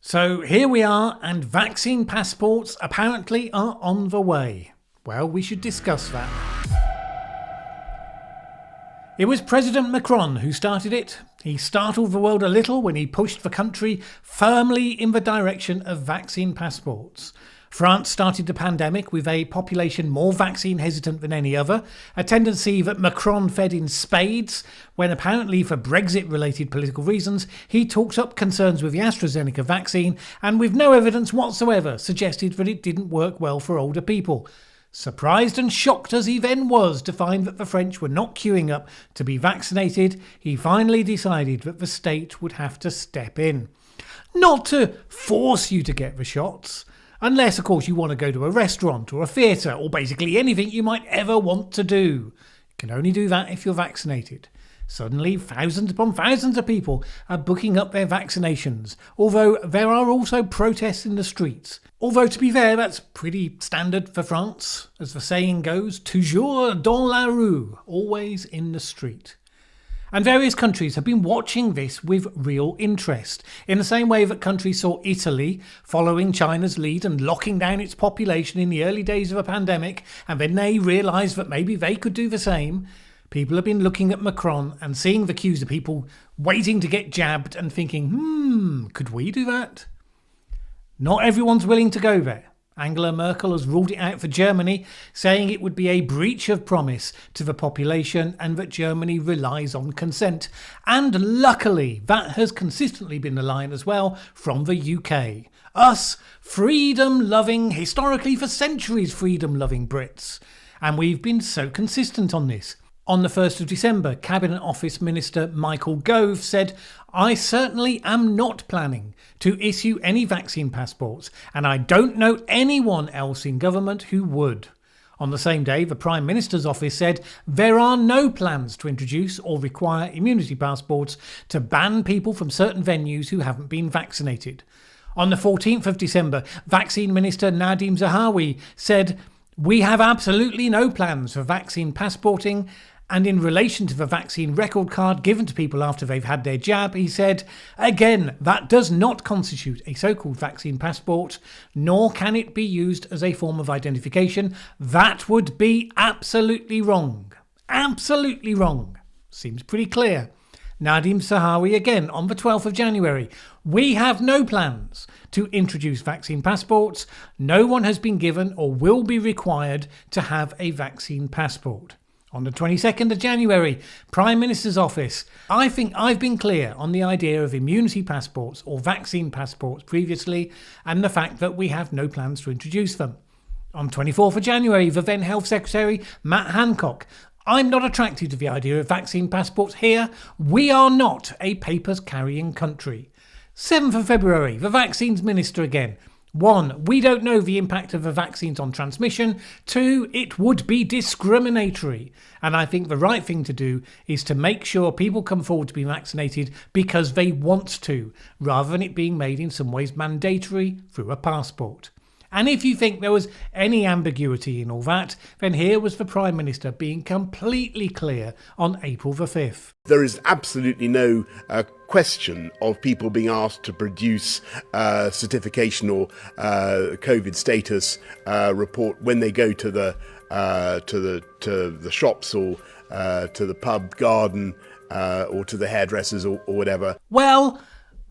So here we are, and vaccine passports apparently are on the way. Well, we should discuss that. It was President Macron who started it. He startled the world a little when he pushed the country firmly in the direction of vaccine passports. France started the pandemic with a population more vaccine hesitant than any other, a tendency that Macron fed in spades when, apparently for Brexit-related political reasons, he talked up concerns with the AstraZeneca vaccine and, with no evidence whatsoever, suggested that it didn't work well for older people. Surprised and shocked as he then was to find that the French were not queuing up to be vaccinated, he finally decided that the state would have to step in. Not to force you to get the shots, unless, of course, you want to go to a restaurant or a theatre or basically anything you might ever want to do. You can only do that if you're vaccinated. Suddenly, thousands upon thousands of people are booking up their vaccinations, although there are also protests in the streets. Although, to be fair, that's pretty standard for France. As the saying goes, toujours dans la rue, always in the street. And various countries have been watching this with real interest, in the same way that countries saw Italy following China's lead and locking down its population in the early days of a pandemic, and then they realised that maybe they could do the same. People have been looking at Macron and seeing the queues of people waiting to get jabbed and thinking, could we do that? Not everyone's willing to go there. Angela Merkel has ruled it out for Germany, saying it would be a breach of promise to the population and that Germany relies on consent. And luckily, that has consistently been the line as well from the UK. Us, freedom-loving, historically for centuries freedom-loving Brits. And we've been so consistent on this. On the 1st of December, Cabinet Office Minister Michael Gove said, "I certainly am not planning to issue any vaccine passports, and I don't know anyone else in government who would." On the same day, the Prime Minister's office said there are no plans to introduce or require immunity passports to ban people from certain venues who haven't been vaccinated. On the 14th of December, Vaccine Minister Nadhim Zahawi said, "We have absolutely no plans for vaccine passporting." And in relation to the vaccine record card given to people after they've had their jab, he said, "Again, that does not constitute a so-called vaccine passport, nor can it be used as a form of identification. That would be absolutely wrong." Absolutely wrong. Seems pretty clear. Nadhim Zahawi again on the 12th of January. "We have no plans to introduce vaccine passports. No one has been given or will be required to have a vaccine passport." On the 22nd of January, Prime Minister's Office, "I think I've been clear on the idea of immunity passports or vaccine passports previously and the fact that we have no plans to introduce them." On 24th of January, the then Health Secretary, Matt Hancock, "I'm not attracted to the idea of vaccine passports here. We are not a papers-carrying country." 7th of February, the Vaccines Minister again. 1. We don't know the impact of the vaccines on transmission. 2. It would be discriminatory. And I think the right thing to do is to make sure people come forward to be vaccinated because they want to, rather than it being made in some ways mandatory through a passport. And if you think there was any ambiguity in all that, then here was the Prime Minister being completely clear on April the 5th. There is absolutely no question of people being asked to produce certification or COVID status report when they go to the shops or to the pub garden or to the hairdressers or whatever. Well,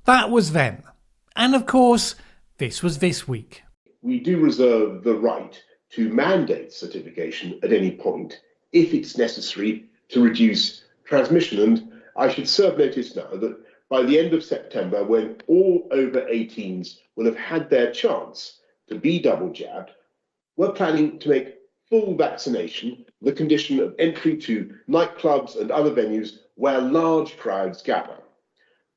that was then. And of course, this was this week. We do reserve the right to mandate certification at any point if it's necessary to reduce transmission. And I should serve notice now that by the end of September, when all over 18s will have had their chance to be double jabbed, we're planning to make full vaccination the condition of entry to nightclubs and other venues where large crowds gather.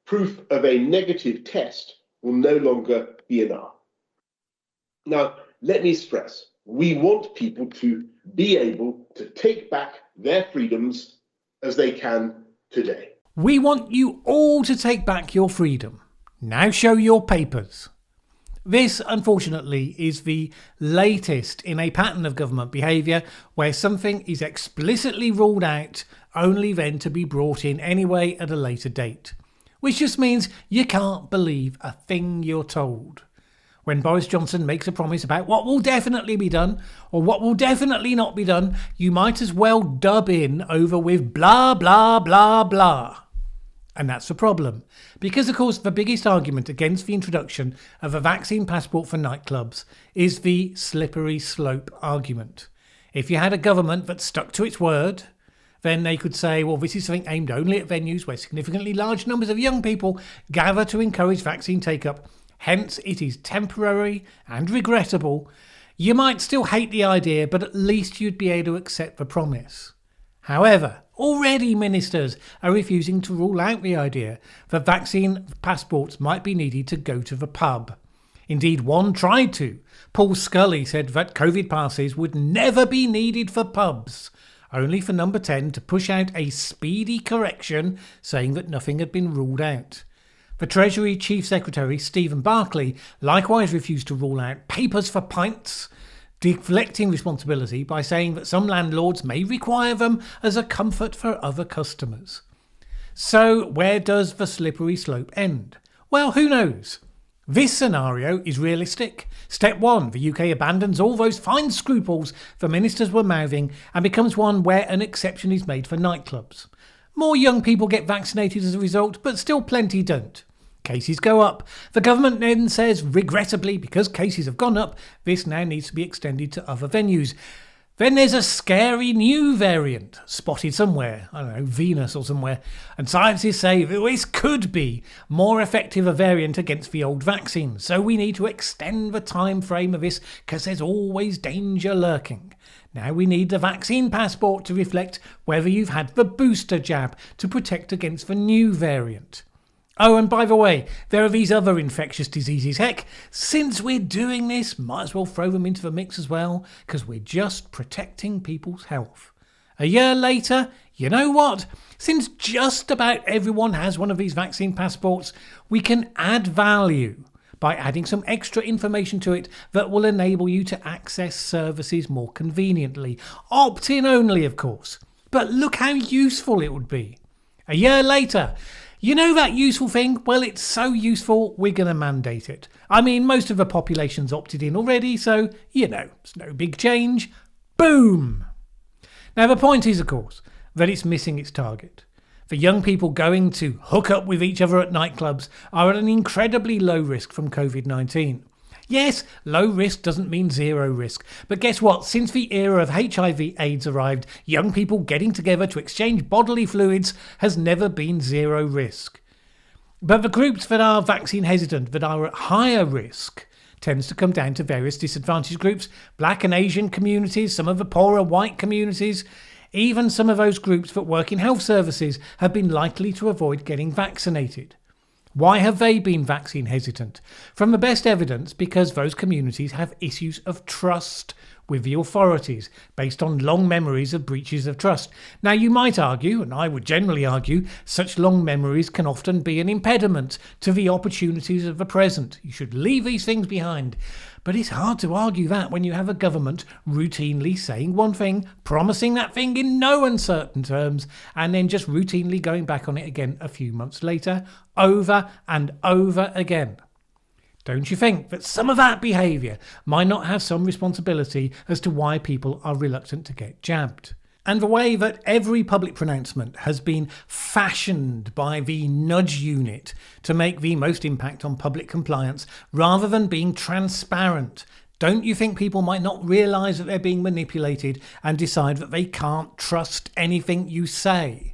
Proof of a negative test will no longer be enough. Now, let me stress, we want people to be able to take back their freedoms as they can today. We want you all to take back your freedom. Now show your papers. This, unfortunately, is the latest in a pattern of government behaviour where something is explicitly ruled out only then to be brought in anyway at a later date. which just means you can't believe a thing you're told. When Boris Johnson makes a promise about what will definitely be done or what will definitely not be done, you might as well dub in over with blah, blah, blah, blah. And that's the problem. Because, of course, the biggest argument against the introduction of a vaccine passport for nightclubs is the slippery slope argument. If you had a government that stuck to its word, then they could say, well, this is something aimed only at venues where significantly large numbers of young people gather to encourage vaccine take-up. Hence, it is temporary and regrettable. You might still hate the idea, but at least you'd be able to accept the promise. However, already ministers are refusing to rule out the idea that vaccine passports might be needed to go to the pub. Indeed, one tried to. Paul Scully said that COVID passes would never be needed for pubs, only for Number 10 to push out a speedy correction saying that nothing had been ruled out. The Treasury Chief Secretary, Stephen Barclay, likewise refused to rule out papers for pints, deflecting responsibility by saying that some landlords may require them as a comfort for other customers. So where does the slippery slope end? Well, who knows? This scenario is realistic. Step 1, the UK abandons all those fine scruples the ministers were mouthing and becomes one where an exception is made for nightclubs. More young people get vaccinated as a result, but still plenty don't. Cases go up. The government then says, regrettably, because cases have gone up, this now needs to be extended to other venues. Then there's a scary new variant spotted somewhere, I don't know, Venus or somewhere, and scientists say that this could be more effective a variant against the old vaccine. So we need to extend the time frame of this because there's always danger lurking. Now we need the vaccine passport to reflect whether you've had the booster jab to protect against the new variant. Oh, and by the way, there are these other infectious diseases. Heck, since we're doing this, might as well throw them into the mix as well, because we're just protecting people's health. A year later, you know what? Since just about everyone has one of these vaccine passports, we can add value by adding some extra information to it that will enable you to access services more conveniently. Opt-in only, of course. But look how useful it would be. A year later, you know that useful thing? Well, it's so useful, we're going to mandate it. I mean, most of the population's opted in already, so, it's no big change. Boom! Now, the point is, of course, that it's missing its target. The young people going to hook up with each other at nightclubs are at an incredibly low risk from COVID-19. Yes, low risk doesn't mean zero risk, but guess what? Since the era of HIV/AIDS arrived, young people getting together to exchange bodily fluids has never been zero risk. But the groups that are vaccine hesitant, that are at higher risk, tends to come down to various disadvantaged groups, black and Asian communities, some of the poorer white communities. Even some of those groups that work in health services have been likely to avoid getting vaccinated. Why have they been vaccine hesitant? From the best evidence, because those communities have issues of trust with the authorities, based on long memories of breaches of trust. Now, you might argue, and I would generally argue, such long memories can often be an impediment to the opportunities of the present. You should leave these things behind. But it's hard to argue that when you have a government routinely saying one thing, promising that thing in no uncertain terms, and then just routinely going back on it again a few months later, over and over again. Don't you think that some of that behaviour might not have some responsibility as to why people are reluctant to get jabbed? And the way that every public pronouncement has been fashioned by the nudge unit to make the most impact on public compliance rather than being transparent. Don't you think people might not realise that they're being manipulated and decide that they can't trust anything you say?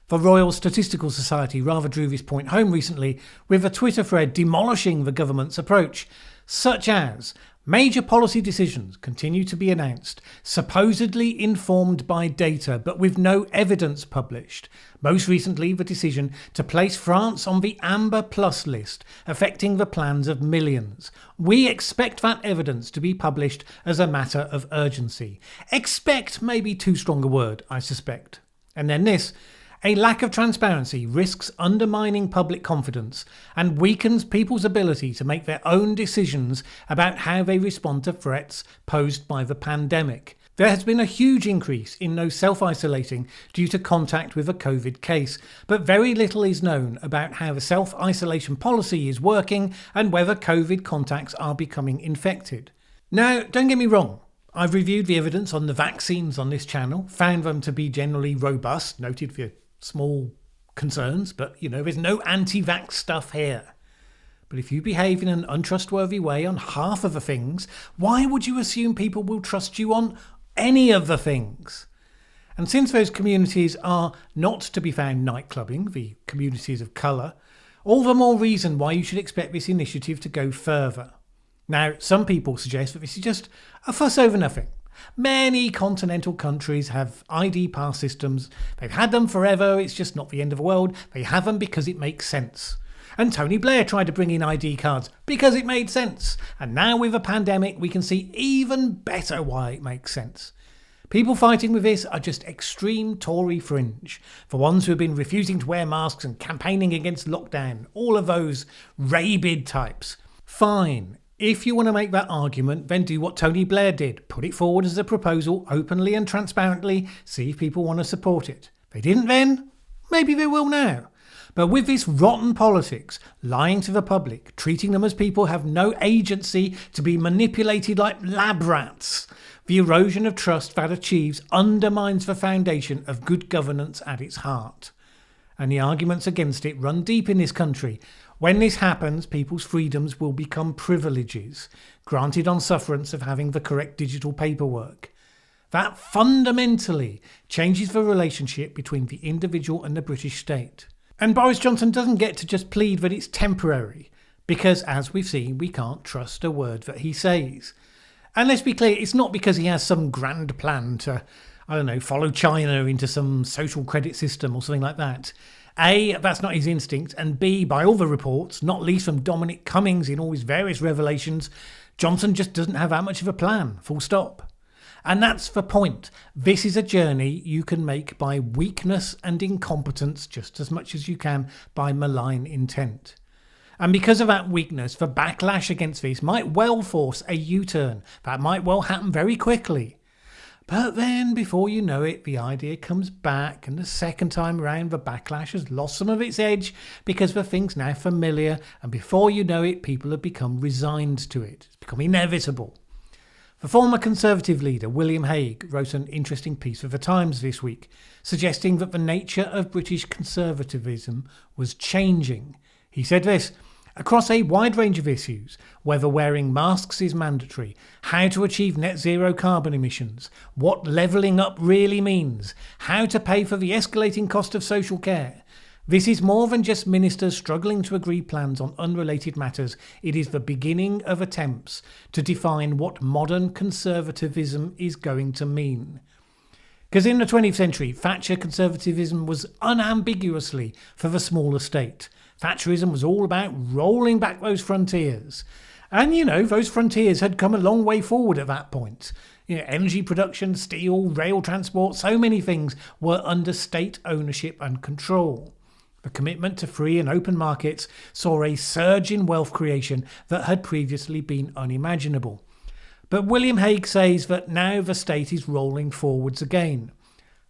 The Royal Statistical Society rather drew this point home recently with a Twitter thread demolishing the government's approach, such as major policy decisions continue to be announced, supposedly informed by data, but with no evidence published. Most recently, the decision to place France on the Amber Plus list, affecting the plans of millions. We expect that evidence to be published as a matter of urgency. Expect may be too strong a word, I suspect. And then this. A lack of transparency risks undermining public confidence and weakens people's ability to make their own decisions about how they respond to threats posed by the pandemic. There has been a huge increase in those self-isolating due to contact with a COVID case, but very little is known about how the self-isolation policy is working and whether COVID contacts are becoming infected. Now, don't get me wrong, I've reviewed the evidence on the vaccines on this channel, found them to be generally robust, noted for small concerns, but there's no anti-vax stuff here. But if you behave in an untrustworthy way on half of the things, why would you assume people will trust you on any of the things? And since those communities are not to be found nightclubbing, the communities of colour, all the more reason why you should expect this initiative to go further. Now, some people suggest that this is just a fuss over nothing. Many continental countries have ID pass systems. They've had them forever. It's just not the end of the world. They have them because it makes sense. And Tony Blair tried to bring in ID cards because it made sense. And now with a pandemic, we can see even better why it makes sense. People fighting with this are just extreme Tory fringe. The ones who have been refusing to wear masks and campaigning against lockdown. All of those rabid types. Fine. If you want to make that argument, then do what Tony Blair did. Put it forward as a proposal openly and transparently. See if people want to support it. They didn't then. Maybe they will now. But with this rotten politics, lying to the public, treating them as people have no agency to be manipulated like lab rats, the erosion of trust that achieves undermines the foundation of good governance at its heart. And the arguments against it run deep in this country. When this happens, people's freedoms will become privileges, granted on sufferance of having the correct digital paperwork. That fundamentally changes the relationship between the individual and the British state. And Boris Johnson doesn't get to just plead that it's temporary, because as we've seen, we can't trust a word that he says. And let's be clear, it's not because he has some grand plan to, follow China into some social credit system or something like that. A, that's not his instinct, and B, by all the reports, not least from Dominic Cummings in all his various revelations, Johnson just doesn't have that much of a plan, full stop. And that's the point. This is a journey you can make by weakness and incompetence just as much as you can by malign intent. And because of that weakness, the backlash against this might well force a U-turn. That might well happen very quickly. But then, before you know it, the idea comes back, and the second time round, the backlash has lost some of its edge because the thing's now familiar, and before you know it, people have become resigned to it. It's become inevitable. The former Conservative leader, William Hague, wrote an interesting piece for The Times this week, suggesting that the nature of British conservatism was changing. He said this: across a wide range of issues, whether wearing masks is mandatory, how to achieve net zero carbon emissions, what levelling up really means, how to pay for the escalating cost of social care. This is more than just ministers struggling to agree plans on unrelated matters. It is the beginning of attempts to define what modern conservatism is going to mean. Because in the 20th century, Thatcher conservatism was unambiguously for the smaller state. Thatcherism was all about rolling back those frontiers. And, those frontiers had come a long way forward at that point. Energy production, steel, rail transport, so many things were under state ownership and control. The commitment to free and open markets saw a surge in wealth creation that had previously been unimaginable. But William Hague says that now the state is rolling forwards again.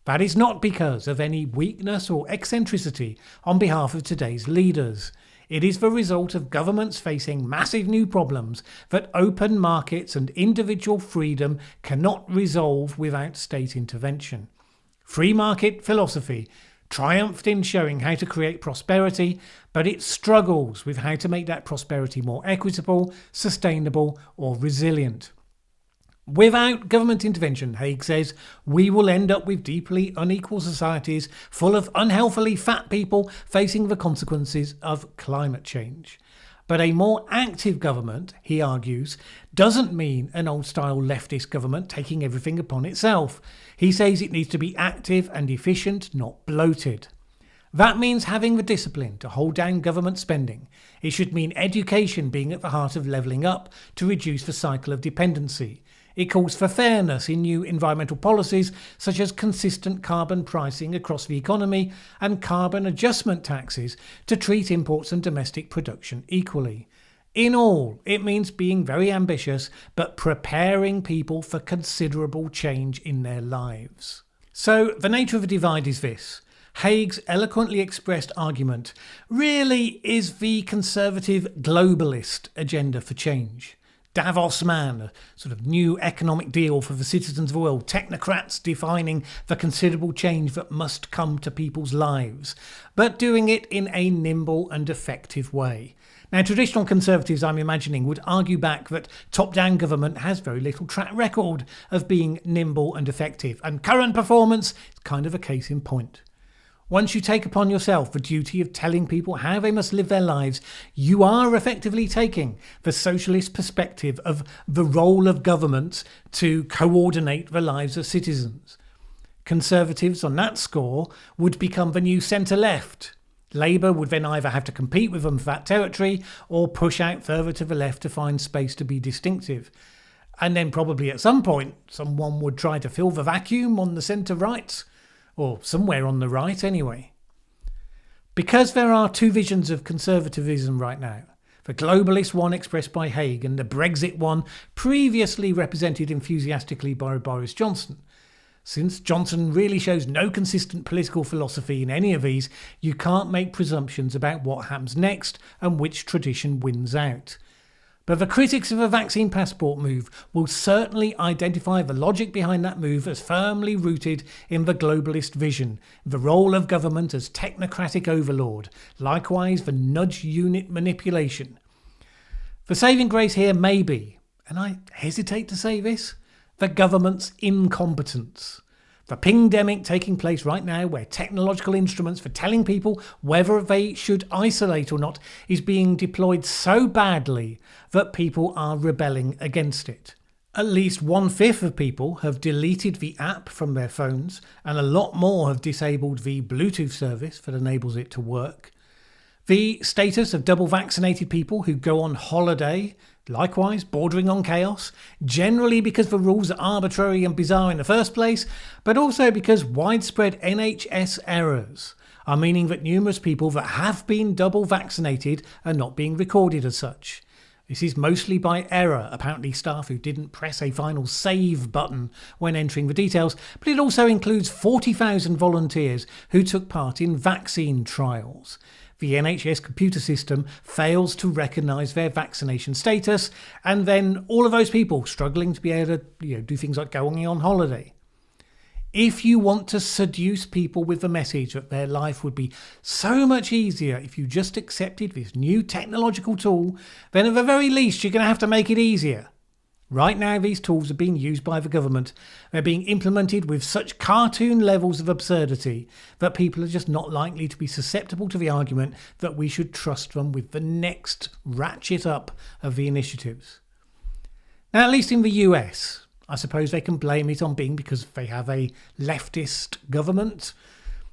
That is not because of any weakness or eccentricity on behalf of today's leaders. It is the result of governments facing massive new problems that open markets and individual freedom cannot resolve without state intervention. Free market philosophy triumphed in showing how to create prosperity, but it struggles with how to make that prosperity more equitable, sustainable, or resilient. Without government intervention, Hague says, we will end up with deeply unequal societies full of unhealthily fat people facing the consequences of climate change. But a more active government, he argues, doesn't mean an old-style leftist government taking everything upon itself. He says it needs to be active and efficient, not bloated. That means having the discipline to hold down government spending. It should mean education being at the heart of levelling up to reduce the cycle of dependency. It calls for fairness in new environmental policies such as consistent carbon pricing across the economy and carbon adjustment taxes to treat imports and domestic production equally. In all, it means being very ambitious, but preparing people for considerable change in their lives. So the nature of a divide is this. Haig's eloquently expressed argument really is the conservative globalist agenda for change. Davos man, a sort of new economic deal for the citizens of the world, technocrats defining the considerable change that must come to people's lives, but doing it in a nimble and effective way. Now, traditional conservatives, I'm imagining, would argue back that top-down government has very little track record of being nimble and effective, and current performance is kind of a case in point. Once you take upon yourself the duty of telling people how they must live their lives, you are effectively taking the socialist perspective of the role of government to coordinate the lives of citizens. Conservatives on that score would become the new centre-left. Labour would then either have to compete with them for that territory or push out further to the left to find space to be distinctive. And then probably at some point, someone would try to fill the vacuum on the centre-right, or somewhere on the right anyway. Because there are two visions of conservatism right now, the globalist one expressed by Haig and the Brexit one previously represented enthusiastically by Boris Johnson. Since Johnson really shows no consistent political philosophy in any of these, you can't make presumptions about what happens next and which tradition wins out. But the critics of a vaccine passport move will certainly identify the logic behind that move as firmly rooted in the globalist vision, the role of government as technocratic overlord, likewise the nudge unit manipulation. The saving grace here may be, and I hesitate to say this, the government's incompetence. The pingdemic taking place right now, where technological instruments for telling people whether they should isolate or not is being deployed so badly that people are rebelling against it. At least 1/5 of people have deleted the app from their phones, and a lot more have disabled the Bluetooth service that enables it to work. The status of double vaccinated people who go on holiday, likewise bordering on chaos, generally because the rules are arbitrary and bizarre in the first place, but also because widespread NHS errors are meaning that numerous people that have been double vaccinated are not being recorded as such. This is mostly by error, apparently staff who didn't press a final save button when entering the details, but it also includes 40,000 volunteers who took part in vaccine trials. The NHS computer system fails to recognise their vaccination status, and then all of those people struggling to be able to do things like going on holiday. If you want to seduce people with the message that their life would be so much easier if you just accepted this new technological tool, then at the very least you're going to have to make it easier. Right now these tools are being used by the government. They're being implemented with such cartoon levels of absurdity that people are just not likely to be susceptible to the argument that we should trust them with the next ratchet up of the initiatives. Now, at least in the US, I suppose they can blame it on being because they have a leftist government.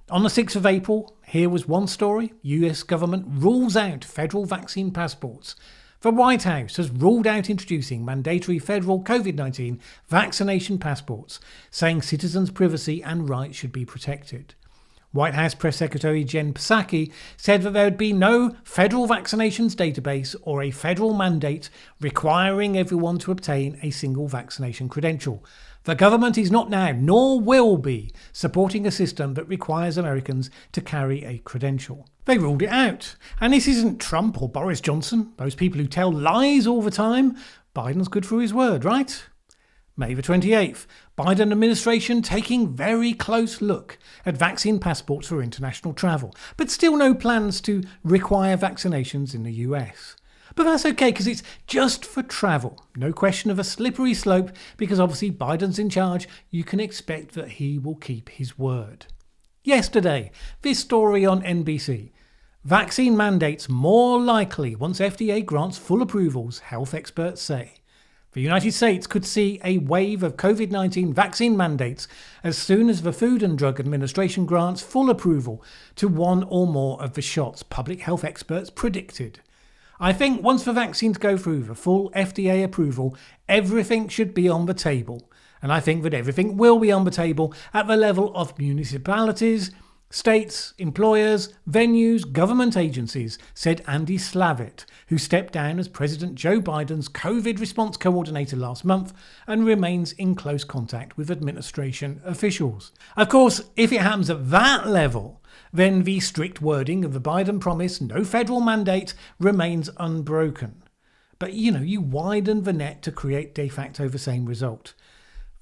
On the 6th of April, here was one story. US government rules out federal vaccine passports. The White House has ruled out introducing mandatory federal COVID-19 vaccination passports, saying citizens' privacy and rights should be protected. White House Press Secretary Jen Psaki said that there would be no federal vaccinations database or a federal mandate requiring everyone to obtain a single vaccination credential. The government is not now, nor will be, supporting a system that requires Americans to carry a credential. They ruled it out. And this isn't Trump or Boris Johnson, those people who tell lies all the time. Biden's good for his word, right? May the 28th, Biden administration taking very close look at vaccine passports for international travel, but still no plans to require vaccinations in the US. But that's okay, because it's just for travel. No question of a slippery slope, because obviously Biden's in charge. You can expect that he will keep his word. Yesterday, this story on NBC. Vaccine mandates more likely once FDA grants full approvals, health experts say. The United States could see a wave of COVID-19 vaccine mandates as soon as the Food and Drug Administration grants full approval to one or more of the shots, public health experts predicted. I think once the vaccines go through the full FDA approval, everything should be on the table. And I think that everything will be on the table at the level of municipalities, States, employers, venues, government agencies, said Andy Slavitt, who stepped down as President Joe Biden's COVID response coordinator last month and remains in close contact with administration officials. Of course, if it happens at that level, then the strict wording of the Biden promise, no federal mandate, remains unbroken. But you widen the net to create de facto the same result.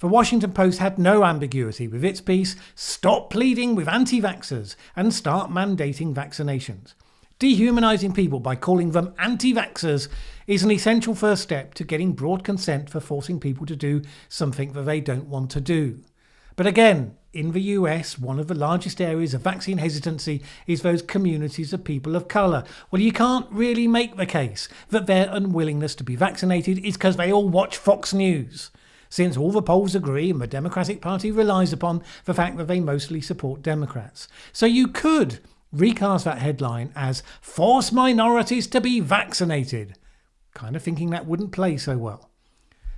The Washington Post had no ambiguity with its piece, "Stop pleading with anti-vaxxers and start mandating vaccinations." Dehumanising people by calling them anti-vaxxers is an essential first step to getting broad consent for forcing people to do something that they don't want to do. But again, in the US, one of the largest areas of vaccine hesitancy is those communities of people of colour. Well, you can't really make the case that their unwillingness to be vaccinated is because they all watch Fox News, since all the polls agree and the Democratic Party relies upon the fact that they mostly support Democrats. So you could recast that headline as "Force minorities to be vaccinated," kind of thinking that wouldn't play so well.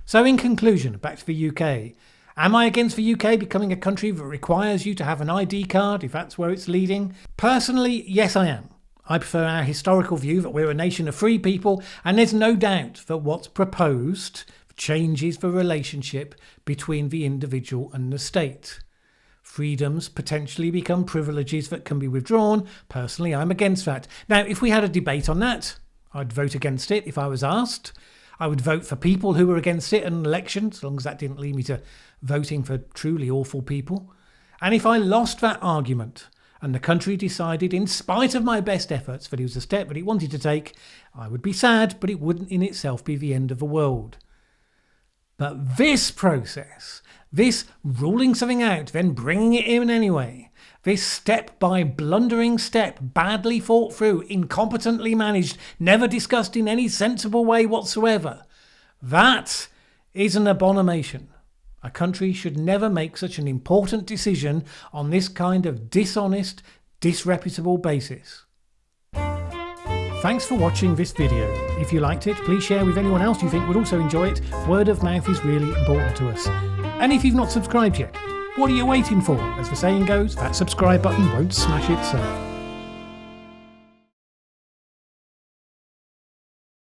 So in conclusion, back to the UK. Am I against the UK becoming a country that requires you to have an ID card if that's where it's leading? Personally, yes I am. I prefer our historical view that we're a nation of free people, and there's no doubt that what's proposed changes the relationship between the individual and the state. Freedoms potentially become privileges that can be withdrawn. Personally, I'm against that. Now, if we had a debate on that, I'd vote against it if I was asked. I would vote for people who were against it in an election, as long as that didn't lead me to voting for truly awful people. And if I lost that argument and the country decided, in spite of my best efforts, that it was a step that it wanted to take, I would be sad, but it wouldn't in itself be the end of the world. But this process, this ruling something out, then bringing it in anyway, this step by blundering step, badly thought through, incompetently managed, never discussed in any sensible way whatsoever, that is an abomination. A country should never make such an important decision on this kind of dishonest, disreputable basis. Thanks for watching this video. If you liked it, please share with anyone else you think would also enjoy it. Word of mouth is really important to us. And if you've not subscribed yet, what are you waiting for? As the saying goes, that subscribe button won't smash itself.